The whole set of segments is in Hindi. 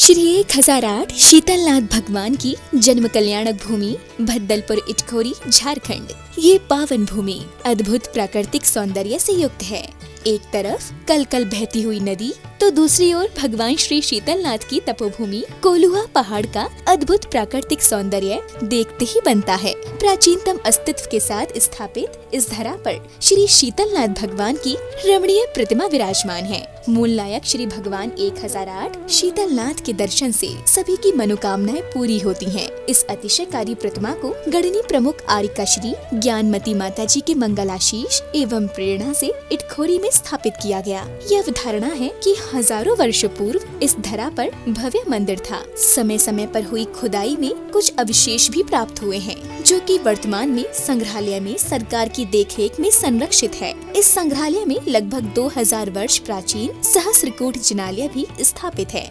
श्री 1008 शीतलनाथ भगवान की जन्म कल्याणक भूमि भद्दलपुर इटखोरी झारखंड। ये पावन भूमि अद्भुत प्राकृतिक सौंदर्य से युक्त है। एक तरफ कल बहती हुई नदी तो दूसरी ओर भगवान श्री शीतलनाथ की तपोभूमि कोलुआ पहाड़ का अद्भुत प्राकृतिक सौंदर्य देखते ही बनता है। प्राचीनतम अस्तित्व के साथ स्थापित इस धरा पर श्री शीतलनाथ भगवान की रमणीय प्रतिमा विराजमान है। मूल नायक श्री भगवान 1008 शीतलनाथ के दर्शन से सभी की मनोकामनाएं पूरी होती हैं। इस अतिशयकारी प्रतिमा को गढ़नी प्रमुख आरिका श्री ज्ञानमती माता जी के मंगलाशीष एवं प्रेरणा से इटखोरी में स्थापित किया गया। यह अवधारणा है कि हजारों वर्षों पूर्व इस धरा पर भव्य मंदिर था। समय समय पर हुई खुदाई में कुछ अवशेष भी प्राप्त हुए हैं, जो कि वर्तमान में संग्रहालय में सरकार की देखरेख में संरक्षित है। इस संग्रहालय में लगभग 2000 वर्ष प्राचीन सहस्त्रकूट जिनालय भी स्थापित है।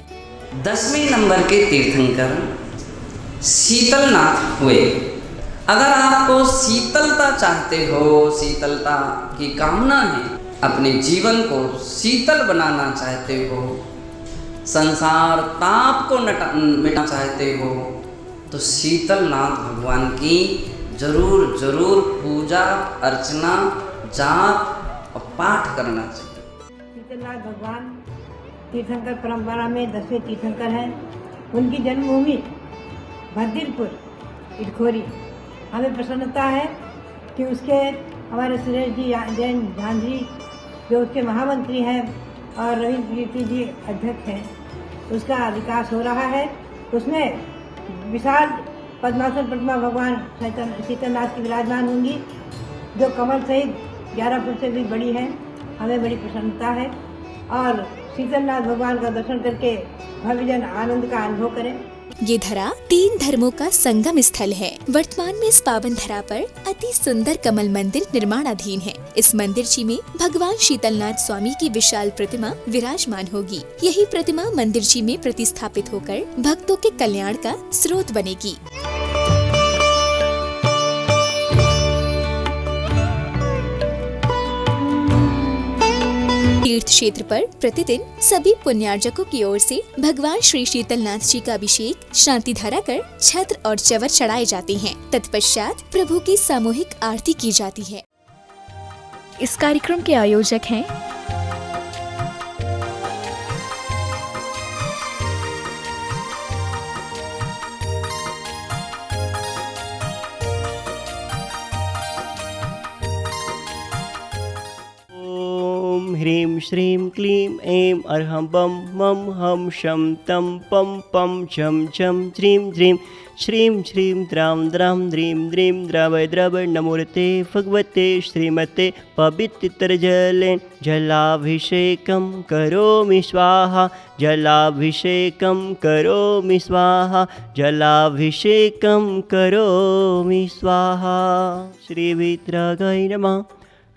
10वें नंबर के तीर्थंकर शीतलनाथ हुए। अगर आपको शीतलता चाहते हो, शीतलता की कामना है, अपने जीवन को शीतल बनाना चाहते हो, संसार ताप को मिटाना चाहते हो, तो शीतलनाथ भगवान की जरूर पूजा अर्चना जाप और पाठ करना चाहिए। शीतलनाथ भगवान तीर्थंकर परंपरा में 10वें तीर्थंकर हैं। उनकी जन्मभूमि भद्दलपुर इटखोरी। हमें प्रसन्नता है कि उसके हमारे सुरेश जी जैन झांझरी जो उसके महामंत्री हैं और रविंद्र कीर्ति जी अध्यक्ष हैं, उसका विकास हो रहा है। उसमें विशाल पद्मासन प्रतिमा भगवान शीतलनाथ की विराजमान होंगी, जो कमल सहित 11 फुट से भी बड़ी है। हमें बड़ी प्रसन्नता है और शीतलनाथ भगवान का दर्शन करके भव्यजन आनंद का अनुभव करें। ये धरा 3 धर्मों का संगम स्थल है। वर्तमान में इस पावन धरा पर अति सुंदर कमल मंदिर निर्माणाधीन है। इस मंदिर में भगवान शीतलनाथ स्वामी की विशाल प्रतिमा विराजमान होगी। यही प्रतिमा मंदिर में प्रतिस्थापित होकर भक्तों के कल्याण का स्रोत बनेगी। तीर्थ क्षेत्र पर प्रतिदिन सभी पुण्यार्जकों की ओर से भगवान श्री शीतलनाथ जी का अभिषेक शांति धारा कर छत्र और चवर चढ़ाए जाते हैं। तत्पश्चात प्रभु की सामूहिक आरती की जाती है। इस कार्यक्रम के आयोजक हैं ह्रीं श्रीं क्लीं ऐं अर्हं बम मम हम शम तम पम पम झम झम ह्रीं ह्रीं श्रीं श्रीं द्रां द्रां द्रीं द्रीं द्रावय द्रावय नमोरते भगवते श्रीमते पवित्रजलेन जलाभिषेकं करोमि स्वाहा जलाभिषेकं करोमि स्वाहा जलाभिषेकं करोमि स्वाहा। श्रीवितरागाय नमः।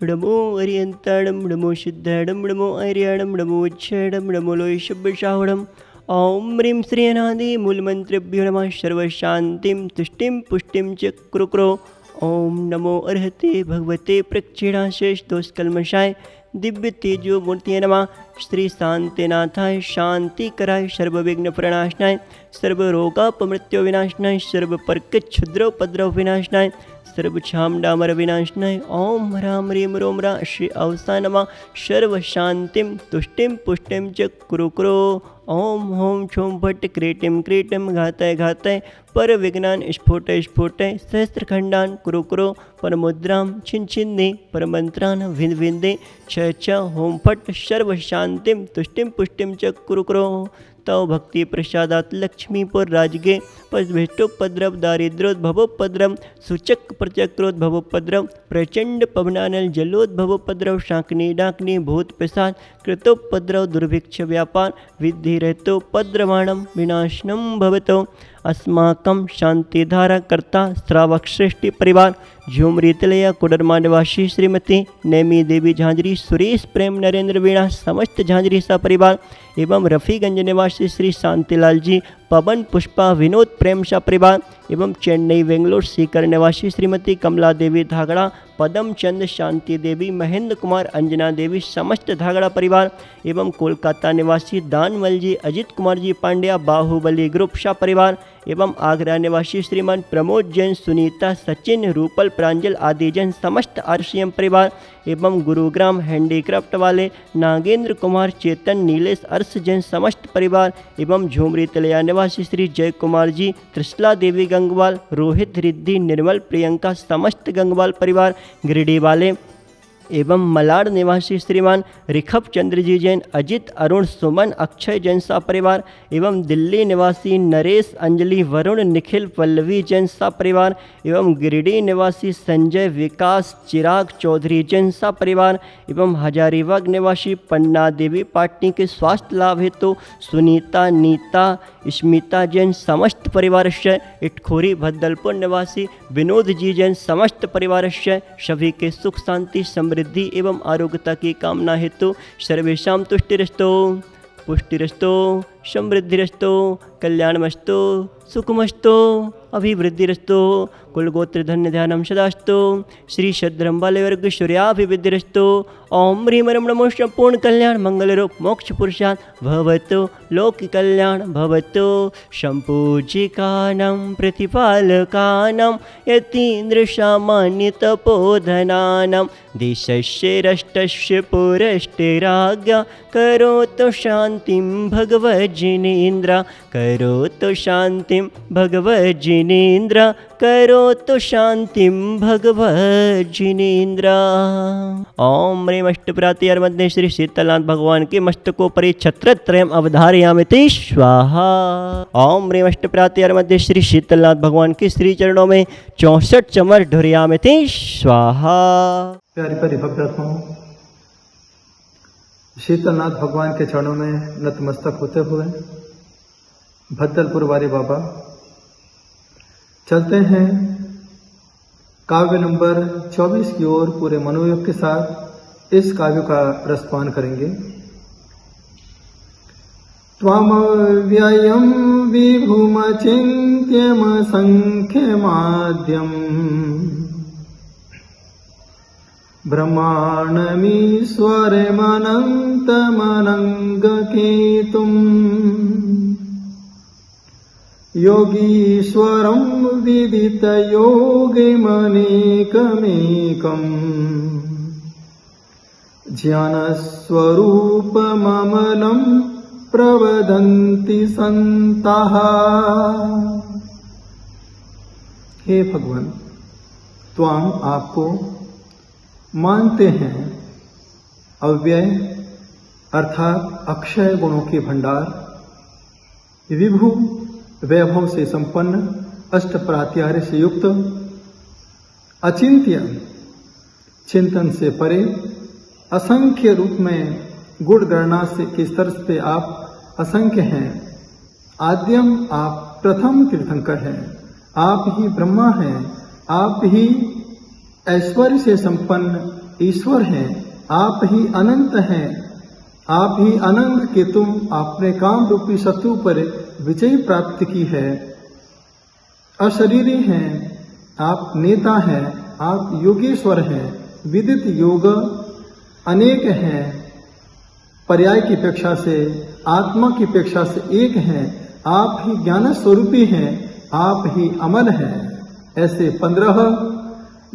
नमो अरियंताणं नमो सिद्धाणं नमो आर्याणं नमो उच्छाणं नमो लोयशब्दशाहुणम्। ओम ह्रीं श्री अनादि मूलमंत्रेभ्यो नमः। सर्वशान्तिं तुष्टिं पुष्टिं च कुरुक्रो। ओम नमो अर्हते भगवते प्रक्षिणाशेष दोषकल्मषाय दिव्य तेजो मूर्तिये नमः। श्री शांतिनाथाय शांतिकराय सर्वविघ्न प्रणाशनाय सर्वरोगापमृत्यो विनाशनाय सर्वपर्कच्छुद्रोपद्रव विनाशनाय सर्वछामडामर विनाशनाय ओम ह्रां ह्रीं रोम रा श्री अवसा नमः। सर्वशान्तिं तुष्टिं पुष्टिं च कुरुक्रो। ओम होम छोम भट्ट क्रीटिं क्रीटिं घाताय घाताय पर विघ्नान् स्फोटय स्फोटय सहस्त्रखंडान् कुरुक्रो। परमुद्रां छिन्छिन्ने परमंत्रान् विंदे छ होम फट सर्वशान्तिं तुष्टिं पुष्टिं च कुरुक्रो। तव भक्ति प्रसादात लक्ष्मीपुर राजगे पद्भेष्टोपद्रव दारिद्रोद्भवोपद्रव सूचक प्रचक्रोद्भवोपद्रव प्रचंड पवनानल जलोद्भवोपद्रव शाकनी डाकनी भूत प्रसाद कृतोपद्रव दुर्भिक्ष व्यापार विद्धि रहतोपद्रवाणं विनाशनं भवतो। अस्माकं शांतिधारा कर्ता श्रावक श्रेष्ठी परिवार झुमरीतलया कुडरमा निवासी श्रीमती नेमी देवी झांझरी सुरेश प्रेम नरेंद्र वीणा समस्त झांझरी सा परिवार एवं रफ़ीगंज निवासी श्री शांतिलाल जी पवन पुष्पा विनोद प्रेम शाह परिवार एवं चेन्नई बेंगलोर सीकर निवासी श्रीमती कमला देवी धागड़ा, पदम चंद शांति देवी, महेंद्र कुमार अंजना देवी समस्त धागड़ा परिवार एवं कोलकाता निवासी दानवल जी अजित कुमार जी पांड्या बाहुबली ग्रुप शाह परिवार एवं आगरा निवासी श्रीमान प्रमोद जैन सुनीता सचिन रूपल प्रांजल आदि जैन समस्त आरसीएम परिवार एवं गुरुग्राम हैंडीक्राफ्ट वाले नागेंद्र कुमार चेतन नीलेश अर्श जैन समस्त परिवार एवं झुमरी तलिया निवासी श्री जय कुमार जी, त्रिशला देवी गंगवाल, रोहित रिद्धि निर्मल प्रियंका समस्त गंगवाल परिवार गिरिडीह वाले एवं मलाड निवासी श्रीमान रिखप चंद्र जी जैन, अजित अरुण सुमन अक्षय जैन सा परिवार एवं दिल्ली निवासी नरेश अंजलि वरुण निखिल पल्लवी जैन सा परिवार एवं गिरिडीह निवासी संजय विकास चिराग चौधरी जैन सा परिवार एवं हजारीबाग निवासी पन्ना देवी पाटनी के स्वास्थ्य लाभ हेतु सुनीता नीता स्मिता जैन समस्त परिवारस्य, इटखोरी भद्दलपुर निवासी विनोद जी जैन समस्त परिवारस्य सभी के सुख शांति समृद्धि एवं आरोग्यता की कामना हेतु सर्वेषां तुष्टिरस्तु पुष्टिरस्तु समृद्धिरस्तु कल्याणमस्तु सुखमस्तु अभिवृद्धिरस्तु कुलगोत्र धन्य ध्यानम सदास्तु श्री सद्रंबालवर्ग सूर्याभिवृद्धिरस्तु ओम ह्रीं रम नमो संपूर्ण कल्याण मंगल रूप मोक्ष पुरुषार्थ भवतु लोक कल्याण भवतु संपूजिकानां प्रतिपालकानां यतीन्द्र सामान्य तपोधनानां देशस्य राष्ट्रस्य पुरस्ते राज्ञा करोतु शान्तिं भगवज्जिनेन्द्र करोतु शान्तिं भगवज्जिनेन्द्र करोतु शान्तिं भगवज्जिनेन्द्र। ओम ह्रीं अष्टप्रातिहार मध्ये श्री शीतलनाथ भगवान के मस्तकोपरि छत्रत्रयम् अवधारयामि स्वाहा। ओम ह्रीं अष्टप्रातिहार मध्ये श्री शीतलनाथ भगवान के श्री चरणों में 64 चमर ढुरियामि स्वाहा। प्यारी प्यारी भक्तात्माओं, शीतलनाथ भगवान के चरणों में नतमस्तक होते हुए भद्दलपुर वाले बाबा चलते हैं काव्य नंबर 24 की ओर पूरे मनोयोग के साथ इस काव्य का रसपान करेंगे। त्वमव्ययं विभुमचिन्त्यम संख्यमाद्यम् ब्रह्माण्डमीश्वरमनन्तमनङ्गकेतुम् योगीश्वरं विदितयोगिमनेकमेकम् ज्ञानस्वरूपममलं प्रवदन्ति संताः। हे भगवान, त्वां आपको मानते हैं अव्यय अर्थात अक्षय गुणों के भंडार, विभु वैभव से संपन्न, अष्ट प्रात्यार्य से युक्त, अचिंत्य चिंतन से परे, असंख्य रूप में गुण गणना से के स्तर पे आप असंख्य हैं। आद्यम आप प्रथम तीर्थंकर हैं, आप ही ब्रह्मा हैं, आप ही ऐश्वर्य से संपन्न ईश्वर हैं, आप ही अनंत हैं, आप ही अनंत के तुम आपने काम रूपी शत्रु पर विजय प्राप्त की है। अशरीरी हैं, आप नेता हैं, आप योगेश्वर हैं, विदित योग अनेक हैं, पर्याय की अपेक्षा से आत्मा की अपेक्षा से एक हैं, आप ही ज्ञान स्वरूपी हैं, आप ही अमर हैं। ऐसे 15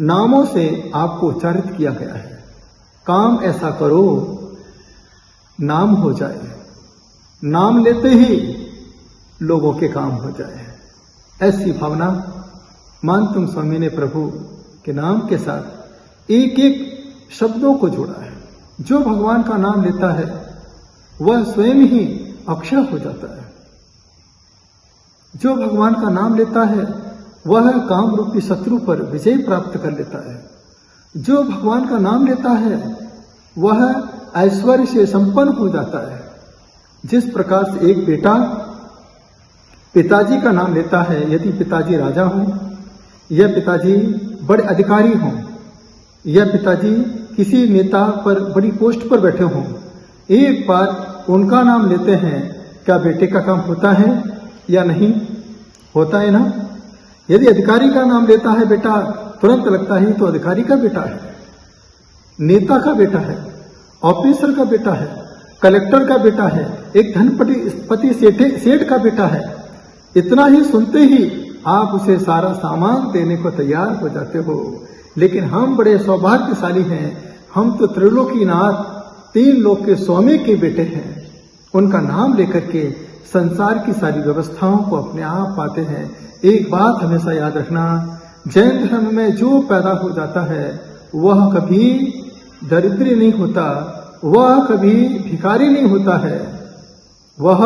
नामों से आपको उच्चारित किया गया है। काम ऐसा करो नाम हो जाए, नाम लेते ही लोगों के काम हो जाए। ऐसी भावना मान तुम स्वामी ने प्रभु के नाम के साथ एक एक शब्दों को जोड़ा है। जो भगवान का नाम लेता है वह स्वयं ही अक्षय हो जाता है। जो भगवान का नाम लेता है वह काम रूपी शत्रु पर विजय प्राप्त कर लेता है। जो भगवान का नाम लेता है वह ऐश्वर्य से संपन्न हो जाता है। जिस प्रकार से एक बेटा पिताजी का नाम लेता है, यदि पिताजी राजा हों या पिताजी बड़े अधिकारी हों या पिताजी किसी नेता पर बड़ी पोस्ट पर बैठे हों, एक बार उनका नाम लेते हैं, क्या बेटे का काम होता है? या नहीं? होता है ना। यदि अधिकारी का नाम लेता है बेटा, तुरंत लगता है तो अधिकारी का बेटा है, नेता का बेटा है, ऑफिसर का बेटा है, कलेक्टर का बेटा है, एक धनपति सेठ का बेटा है। इतना ही सुनते ही आप उसे सारा सामान देने को तैयार हो जाते हो। लेकिन हम बड़े सौभाग्यशाली हैं, हम तो त्रिलोकीनाथ, 3 लोक के स्वामी के बेटे हैं। उनका नाम लेकर के संसार की सारी व्यवस्थाओं को अपने आप पाते हैं। एक बात हमेशा याद रखना, जैन धर्म में जो पैदा हो जाता है वह कभी दरिद्री नहीं होता, वह कभी भिखारी नहीं होता है, वह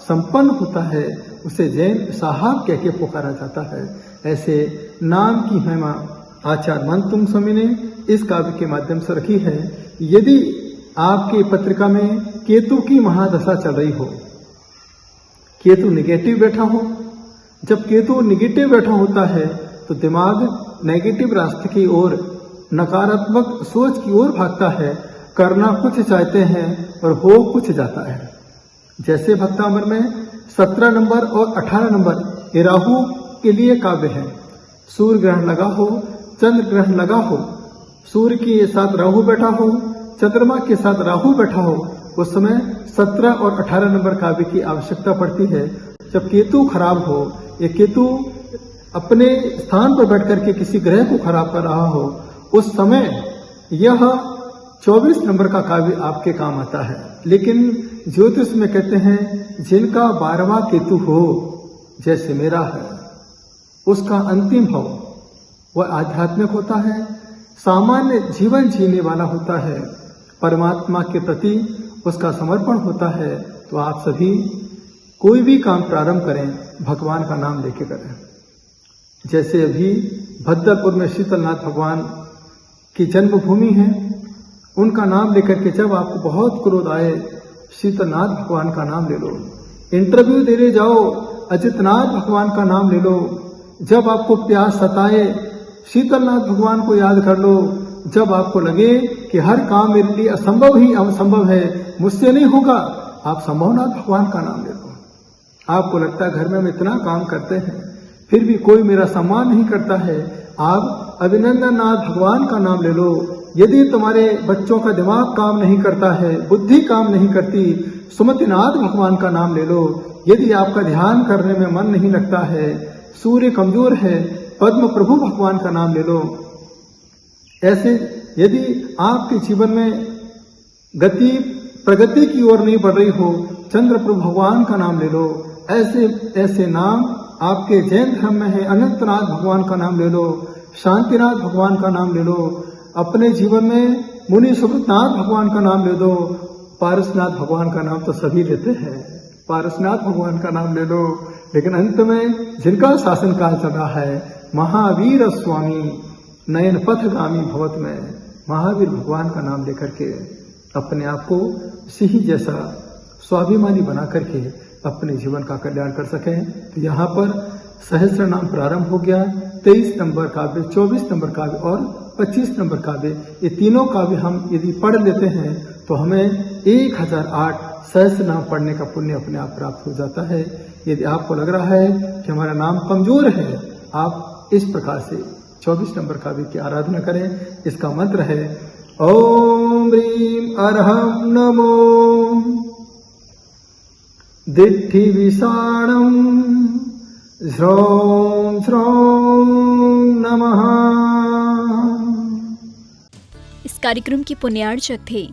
संपन्न होता है। उसे जैन साहब कह के पुकारा जाता है। ऐसे नाम की महिमा आचार्य मनतुंग स्वामी ने इस काव्य के माध्यम से रखी है। यदि आपकी पत्रिका में केतु की महादशा चल रही हो, केतु निगेटिव बैठा हो, जब केतु निगेटिव बैठा होता है तो दिमाग नेगेटिव रास्ते की ओर, नकारात्मक सोच की ओर भागता है। करना कुछ चाहते हैं और हो कुछ जाता है। जैसे भक्तामृत में 17 नंबर और 18 नंबर ये राहु के लिए काव्य है। सूर्य ग्रहण लगा हो, चंद्र ग्रहण लगा हो, सूर्य के साथ राहु बैठा हो, चंद्रमा के साथ राहु बैठा हो, उस समय 17 और 18 नंबर काव्य की आवश्यकता पड़ती है। जब केतु खराब हो, ये केतु अपने स्थान पर बैठ करके किसी ग्रह को खराब कर रहा हो, उस समय यह 24 नंबर का काव्य आपके काम आता है। लेकिन ज्योतिष में कहते हैं जिनका 12वां केतु हो, जैसे मेरा है, उसका अंतिम भाव वह आध्यात्मिक होता है, सामान्य जीवन जीने वाला होता है, परमात्मा के प्रति उसका समर्पण होता है। तो आप सभी कोई भी काम प्रारंभ करें, भगवान का नाम लेके करें। जैसे अभी भद्दलपुर में शीतलनाथ भगवान की जन्मभूमि है, उनका नाम लेकर के जब आपको बहुत क्रोध आए, शीतलनाथ भगवान का नाम ले लो। इंटरव्यू देने जाओ, अजितनाथ भगवान का नाम ले लो। जब आपको प्यास सताए, शीतलनाथ भगवान को याद कर लो। जब आपको लगे कि हर काम मेरे लिए असंभव है, मुझसे नहीं होगा, आप संभवनाथ भगवान का नाम ले लो। आपको लगता है घर में हम इतना काम करते हैं फिर भी कोई मेरा सम्मान नहीं करता है, आप अभिनंदननाथ भगवान का नाम ले लो। यदि तुम्हारे बच्चों का दिमाग काम नहीं करता है, बुद्धि काम नहीं करती, सुमतिनाथ भगवान का नाम ले लो। यदि आपका ध्यान करने में मन नहीं लगता है, सूर्य कमजोर है, पद्म प्रभु भगवान का नाम ले लो। ऐसे यदि आपके जीवन में गति प्रगति की ओर नहीं बढ़ रही हो, चंद्र प्रभु भगवान का नाम ले लो। ऐसे ऐसे नाम आपके जैन धर्म में है। अनंतनाथ भगवान का नाम ले लो, शांतिनाथ भगवान का नाम ले लो। अपने जीवन में मुनि सुब्रतनाथ भगवान का नाम ले दो। पारसनाथ भगवान का नाम तो सभी लेते हैं, पारसनाथ भगवान का नाम ले लो। लेकिन अंत में जिनका शासन काल चल रहा है, महावीर स्वामी नयन पथगामी भवत में, महावीर भगवान का नाम लेकर के अपने आप को सिंह जैसा स्वाभिमानी बना करके अपने जीवन का कल्याण कर सकें। तो यहाँ पर सहस्त्र नाम प्रारंभ हो गया। 23 नंबर काव्य, 24 नंबर काव्य और 25 नंबर काव्य, ये तीनों काव्य हम यदि पढ़ लेते हैं तो हमें 1008 सहस्त्र नाम पढ़ने का पुण्य अपने आप प्राप्त हो जाता है। यदि आपको लग रहा है कि हमारा नाम कमजोर है, आप इस प्रकार से 24 नंबर काव्य की आराधना करें। इसका मंत्र है ओम ह्रीम अर्हं नमो दिट्ठि विषाणं ह्रौं ह्रौं नमः। इस कार्यक्रम की पुण्यार्चक थे